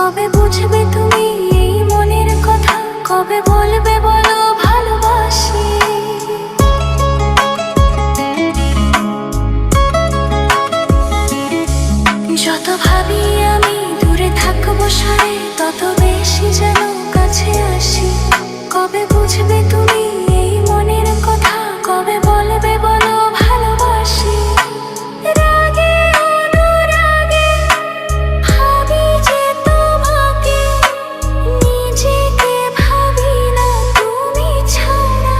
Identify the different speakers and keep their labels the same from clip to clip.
Speaker 1: কবে বুঝবে তুমি এই মনের কথা, কবে বলবে বলো ভালোবাসি। যত ভাবি আমি দূরে থাকবো সারে, তত বেশি যেন কাছে আসি। কবে বুঝবে তুমি এই মনের কথা, কবে বলবে বলো ভালোবাসি। রাগে অনুরাগে ভাবি যে তোমাকে, নিজেকে ভাবি না তুমি ছাড়া।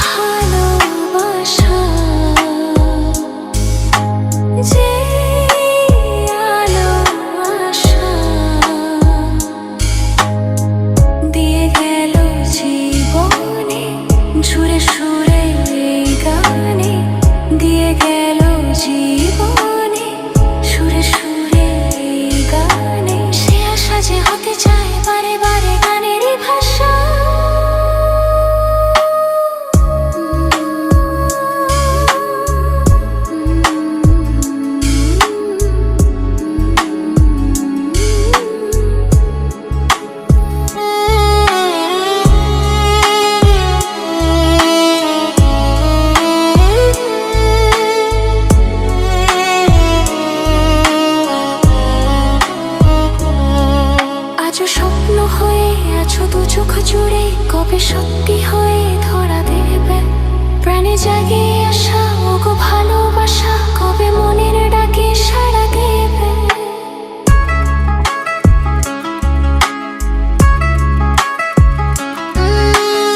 Speaker 1: ভালোবাসা যে আলো আশা দিয়ে গেল জীবনে, সুরে সুরে এই গানে দিয়ে গেল জীবনে, সুরে সুরে এই গানে। সে আশা যে হতে চায় বারে বারে গানেরই ভাষা। আজও স্বপ্ন হয়ে আছো দু চোখ জুড়ে, কবে সত্যি হয়ে ধরা দেবে প্রাণে জাগে আসা ওগো ভালোবাসা, কবে মনের ডাকে সাড়া দেবে।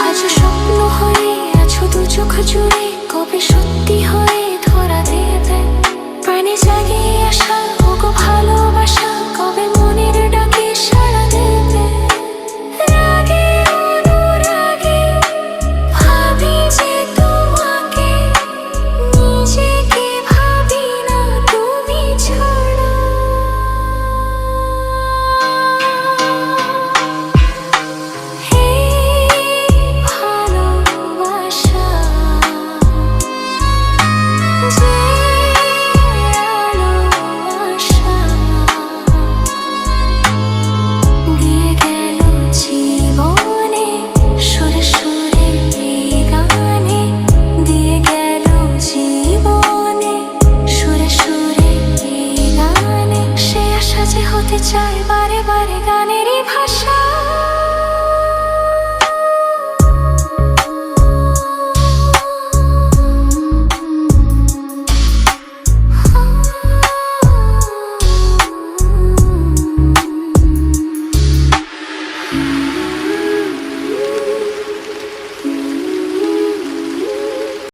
Speaker 1: আজও স্বপ্ন হয়ে আছো দু চোখ জুড়ে, কবে সত্যি হয়ে ধরা দেবে প্রাণে জাগে আসা ওগো ভালোবাসা, কবে মনের ডাকে সাড়া দেবে। রাগে অনুরাগে ভাবি যে তোমাকে, নিজেকে ভাবি না তুমি ছাড়া। হে ভালোবাসা যে আলো আশা দিয়ে গেল জীবনে, সুরে সুরে এই গানে দিয়ে গেল জীবনে, সুরে সুরে এই গানে। সে আশা যে হতে চায় বারে বারে গানেরই ভাষা।